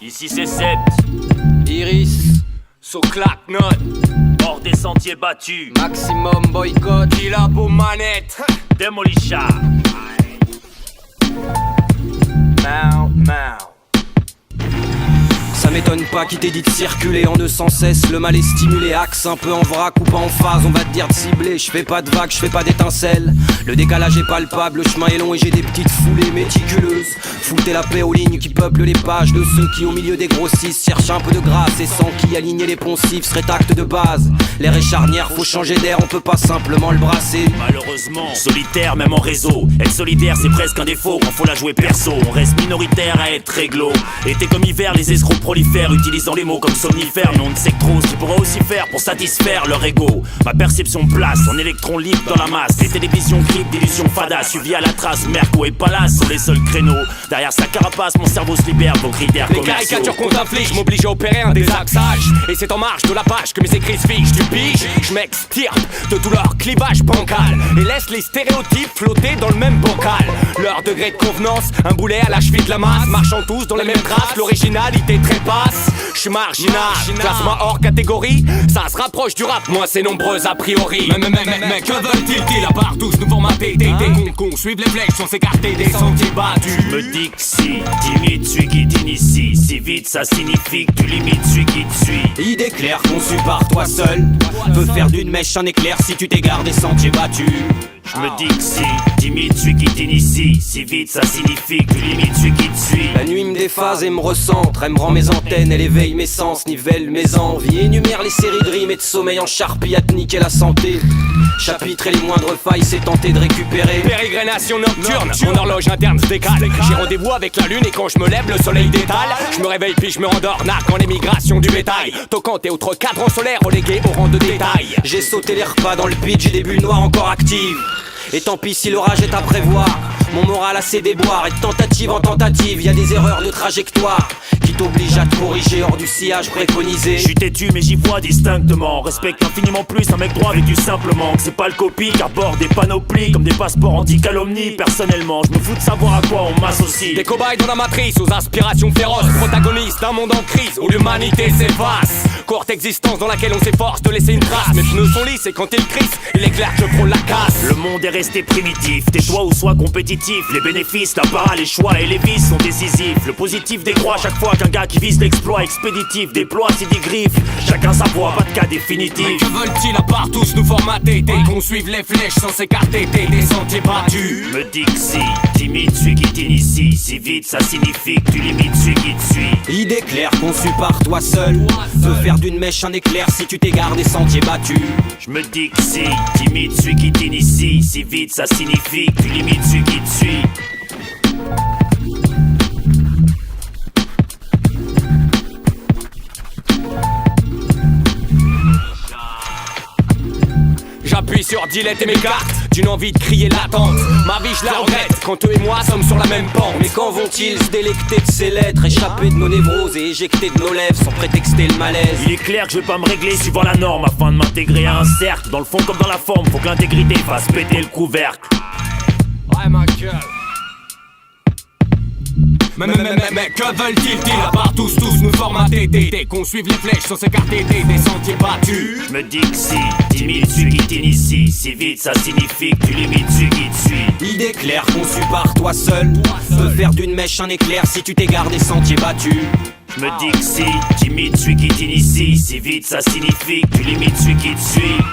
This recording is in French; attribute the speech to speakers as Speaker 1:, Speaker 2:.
Speaker 1: Ici c'est Sept,
Speaker 2: Iris,
Speaker 1: So claque note, hors des sentiers battus.
Speaker 2: Maximum boycott,
Speaker 1: Kilabo manette, Demolition. Mau.
Speaker 2: ça m'étonne pas qu'il t'ait dit de circuler en deux sans cesse. Le mal est stimulé, axe un peu en vrac ou pas en phase. On va te dire de cibler, je fais pas de vagues, je fais pas d'étincelles. Le décalage est palpable, le chemin est long et j'ai des petites foulées méticuleuses. Foutez la paix aux lignes qui peuplent les pages de ceux qui au milieu des grossistes cherchent un peu de grâce et sans qui aligner les poncifs serait acte de base. L'air est charnière, faut changer d'air, on peut pas simplement le brasser.
Speaker 1: Malheureusement, solitaire même en réseau. Être solidaire c'est presque un défaut quand faut la jouer perso. On reste minoritaire à être réglo. Été comme hiver, les escrocs prolifèrent, utilisant les mots comme somnifères. Mais on ne sait que trop ce qu'ils pourraient aussi faire pour satisfaire leur ego. Ma perception place en électron libre dans la masse. Les télévisions clips d'illusions fada, suivi à la trace. Merco et Palace sont les seuls créneaux. Derrière sa carapace, mon cerveau se libère vos critères
Speaker 3: les
Speaker 1: commerciaux.
Speaker 3: caricatures qu'on t'inflige m'obligent à opérer un désaxage. Et c'est en marge de la page que mes écrits se figent. Tu piges, je m'extirpe de tout leur clivage bancal et laisse les stéréotypes flotter dans le même bocal. Leur degré de convenance, un boulet à la cheville de la masse. Marchant tous dans les mêmes traces, l'originalité trépasse. Je suis marginal, classement hors catégorie. Ça se rapproche du rap, moins c'est nombreux a priori. Mais que veulent-ils à part tous nous formater? Des cons suivent les flèches sans s'écarter des sentiers battus.
Speaker 1: Je me dis que si, timide celui qui t'initie. Si vite ça signifie que tu limites celui qui te suit.
Speaker 2: Idée claire conçue par toi seul peut faire d'une mèche un éclair si tu t'égares des sentiers battus.
Speaker 1: Je me dis que si, timide celui qui t'initie. Si vite ça signifie que tu limites celui qui te suit.
Speaker 2: La nuit me déphase et me recentre, elle me rend mes antennes, elle éveille mes sens, nivelle mes envies, énumère les séries de rimes et de sommeil en charpie à te niquer la santé. Chapitrer les moindres failles, c'est tenter de récupérer.
Speaker 3: Pérégrination nocturne, mon horloge interne se décale. J'ai rendez-vous avec la lune et quand je me lève, le soleil détale. Je me réveille puis je me rendors, narguant l'émigration du bétail. Toquant et autres cadrans solaires relégués au rang de détail.
Speaker 2: J'ai sauté les repas dans le pitch, j'ai des bulles noires encore actives. Et tant pis si l'orage est à prévoir. Mon moral a ses déboires et de tentative en tentative, y a des erreurs de trajectoire qui t'obligent à te corriger hors du sillage préconisé.
Speaker 1: Je suis têtu mais j'y vois distinctement. Respecte infiniment plus un mec droit vécu simplement. Que c'est pas le copie car bord des panoplies comme des passeports anti-calomnie. Personnellement je me fous de savoir à quoi on m'associe.
Speaker 3: Des cobayes dans la matrice aux aspirations féroces, protagonistes d'un monde en crise où l'humanité s'efface. Courte existence dans laquelle on s'efforce de laisser une trace. Mes pneus sont lisses et quand ils crissent, il est clair que je frôle la casse.
Speaker 1: Le monde est resté primitif, tais-toi ou sois compétitif. Les bénéfices, l'apparat, les choix et les vices sont décisifs. Le positif décroît chaque fois qu'un gars qui vise l'exploit expéditif déploie ses 10 griffes. Chacun sa voix, pas de cas définitif.
Speaker 3: Mais que veulent-ils à part tous nous formater? Dès qu'on suive les flèches sans s'écarter des sentiers battus.
Speaker 1: Me dis que si, timide celui qui t'initie. Si vite ça signifie que tu limites celui qui te suit.
Speaker 2: Idée claire conçue par toi seul peut faire d'une mèche un éclair si tu t'égares des sentiers battus.
Speaker 1: Je me dis que si, timide celui qui t'initie. Si vite ça signifie que tu limites celui qui te suit.
Speaker 3: J'appuie sur delete et m'écarte d'une envie de crier latente. Ma vie je la regrette quand eux et moi sommes sur la même pente.
Speaker 2: Mais quand vont-ils se délecter de ces lettres, échapper de nos névroses et éjecter de nos lèvres sans prétexter le malaise?
Speaker 1: Il est clair que je vais pas me régler suivant la norme afin de m'intégrer à un cercle. Dans le fond comme dans la forme, faut que l'intégrité fasse péter le couvercle.
Speaker 3: Ouais ma gueule. Mais que veulent-ils à part tous nous formater? Dès qu'on suive les flèches sans s'écarter des sentiers battus.
Speaker 1: Je me dis que si, timide celui qui t'initie. Si vite ça signifie que tu limites celui qui te suit.
Speaker 2: Idée claire conçue par toi seul peut faire d'une mèche un éclair si tu t'égares des sentiers battus.
Speaker 1: Je me dis que si, timide celui qui t'initie. Si vite ça signifie que tu limites celui qui te suit.